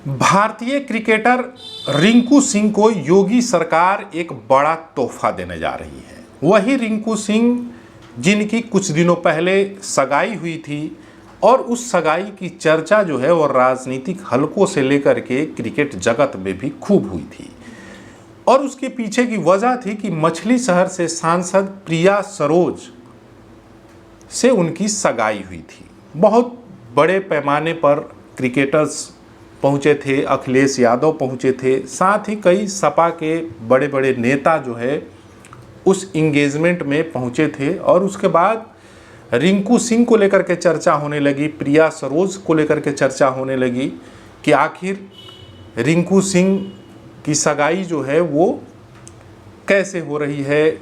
भारतीय क्रिकेटर रिंकू सिंह को योगी सरकार एक बड़ा तोहफा देने जा रही है। वही रिंकू सिंह जिनकी कुछ दिनों पहले सगाई हुई थी और उस सगाई की चर्चा जो है वो राजनीतिक हलकों से लेकर के क्रिकेट जगत में भी खूब हुई थी। और उसके पीछे की वजह थी कि मछली शहर से सांसद प्रिया सरोज से उनकी सगाई हुई थी। बहुत बड़े पैमाने पर क्रिकेटर्स पहुँचे थे, अखिलेश यादव पहुँचे थे, साथ ही कई सपा के बड़े बड़े नेता जो है उस इंगेजमेंट में पहुँचे थे। और उसके बाद रिंकू सिंह को लेकर के चर्चा होने लगी, प्रिया सरोज को लेकर के चर्चा होने लगी कि आखिर रिंकू सिंह की सगाई जो है वो कैसे हो रही है।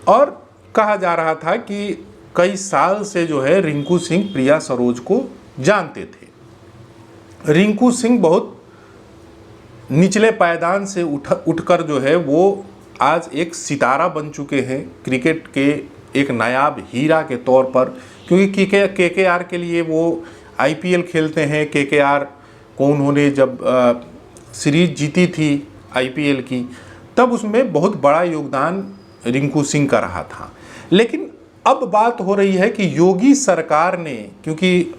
और कहा जा रहा था कि कई साल से जो है रिंकू सिंह प्रिया सरोज को जानते थे। रिंकू सिंह बहुत निचले पायदान से उठकर जो है वो आज एक सितारा बन चुके हैं क्रिकेट के एक नायाब हीरा के तौर पर, क्योंकि केकेआर के लिए वो आईपीएल खेलते हैं। केकेआर को उन्होंने जब सीरीज जीती थी आईपीएल की, तब उसमें बहुत बड़ा योगदान रिंकू सिंह का रहा था। लेकिन अब बात हो रही है कि योगी सरकार ने, क्योंकि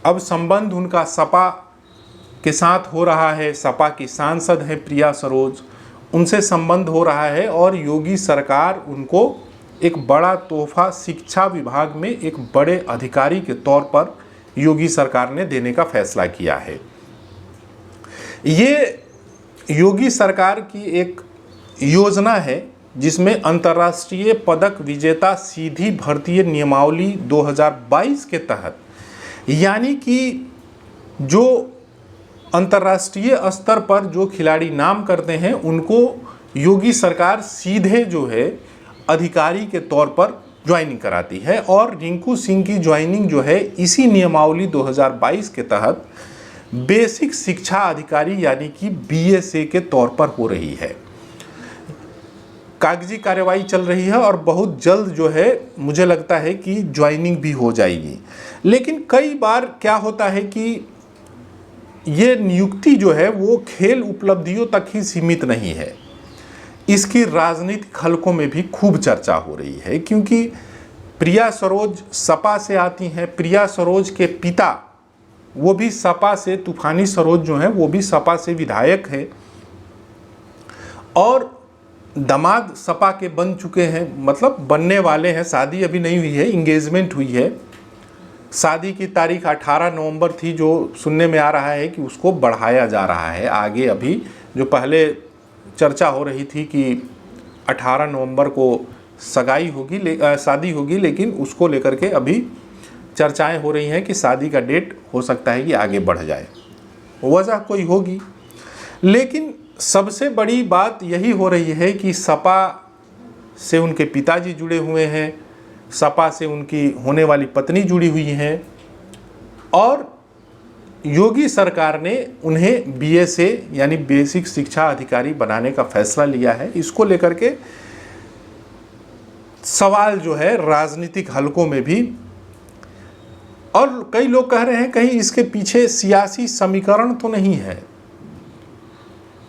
अब संबंध उनका सपा के साथ हो रहा है, सपा की सांसद है प्रिया सरोज, उनसे संबंध हो रहा है और योगी सरकार उनको एक बड़ा तोहफा शिक्षा विभाग में एक बड़े अधिकारी के तौर पर योगी सरकार ने देने का फैसला किया है। ये योगी सरकार की एक योजना है जिसमें अंतर्राष्ट्रीय पदक विजेता सीधी भर्ती नियमावली 2022 के तहत, यानी कि जो अंतर्राष्ट्रीय स्तर पर जो खिलाड़ी नाम करते हैं उनको योगी सरकार सीधे जो है अधिकारी के तौर पर ज्वाइनिंग कराती है। और रिंकू सिंह की ज्वाइनिंग जो है इसी नियमावली 2022 के तहत बेसिक शिक्षा अधिकारी यानी कि बीएसए के तौर पर हो रही है। कागजी कार्यवाही चल रही है और बहुत जल्द जो है मुझे लगता है कि ज्वाइनिंग भी हो जाएगी। लेकिन कई बार क्या होता है कि ये नियुक्ति जो है वो खेल उपलब्धियों तक ही सीमित नहीं है, इसकी राजनीतिक हलकों में भी खूब चर्चा हो रही है। क्योंकि प्रिया सरोज सपा से आती हैं, प्रिया सरोज के पिता वो भी सपा से, तूफानी सरोज जो हैं वो भी सपा से विधायक है और दामाद सपा के बन चुके हैं, मतलब बनने वाले हैं। शादी अभी नहीं हुई है, इंगेजमेंट हुई है। शादी की तारीख 18 नवंबर थी, जो सुनने में आ रहा है कि उसको बढ़ाया जा रहा है आगे। अभी जो पहले चर्चा हो रही थी कि 18 नवंबर को सगाई होगी, शादी होगी, लेकिन उसको लेकर के अभी चर्चाएं हो रही हैं कि शादी का डेट हो सकता है कि आगे बढ़ जाए, वजह कोई होगी। लेकिन सबसे बड़ी बात यही हो रही है कि सपा से उनके पिताजी जुड़े हुए हैं, सपा से उनकी होने वाली पत्नी जुड़ी हुई हैं और योगी सरकार ने उन्हें बीएसए यानी बेसिक शिक्षा अधिकारी बनाने का फैसला लिया है। इसको लेकर के सवाल जो है राजनीतिक हलकों में भी, और कई लोग कह रहे हैं कहीं इसके पीछे सियासी समीकरण तो नहीं है।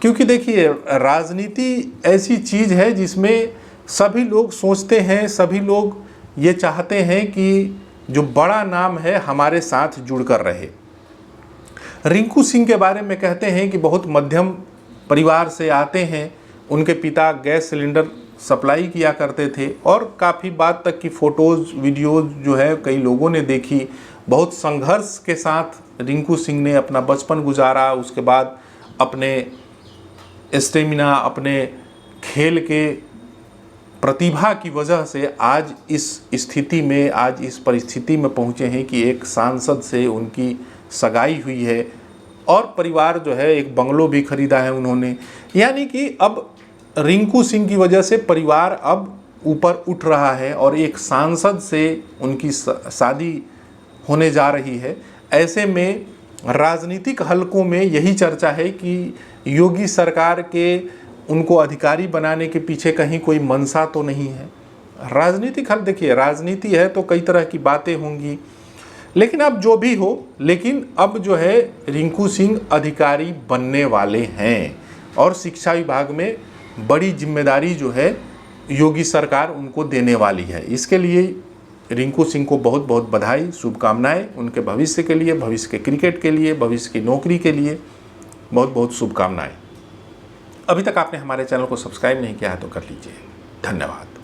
क्योंकि देखिए, राजनीति ऐसी चीज़ है जिसमें सभी लोग सोचते हैं, सभी लोग ये चाहते हैं कि जो बड़ा नाम है हमारे साथ जुड़कर रहे। रिंकू सिंह के बारे में कहते हैं कि बहुत मध्यम परिवार से आते हैं, उनके पिता गैस सिलेंडर सप्लाई किया करते थे और काफ़ी बात तक की फ़ोटोज़ वीडियोज़ जो है कई लोगों ने देखी। बहुत संघर्ष के साथ रिंकू सिंह ने अपना बचपन गुजारा, उसके बाद अपने स्टेमिना, अपने खेल के प्रतिभा की वजह से आज इस स्थिति में, आज इस परिस्थिति में पहुँचे हैं कि एक सांसद से उनकी सगाई हुई है और परिवार जो है एक बंगलो भी खरीदा है उन्होंने। यानी कि अब रिंकू सिंह की वजह से परिवार अब ऊपर उठ रहा है और एक सांसद से उनकी शादी होने जा रही है। ऐसे में राजनीतिक हलकों में यही चर्चा है कि योगी सरकार के उनको अधिकारी बनाने के पीछे कहीं कोई मंशा तो नहीं है। राजनीतिक हल, देखिए राजनीति है तो कई तरह की बातें होंगी। लेकिन अब जो भी हो, लेकिन अब जो है रिंकू सिंह अधिकारी बनने वाले हैं और शिक्षा विभाग में बड़ी जिम्मेदारी जो है योगी सरकार उनको देने वाली है। इसके लिए रिंकू सिंह को बहुत बहुत बधाई, शुभकामनाएं। उनके भविष्य के लिए, भविष्य के क्रिकेट के लिए, भविष्य की नौकरी के लिए बहुत बहुत शुभकामनाएं। अभी तक आपने हमारे चैनल को सब्सक्राइब नहीं किया है तो कर लीजिए। धन्यवाद।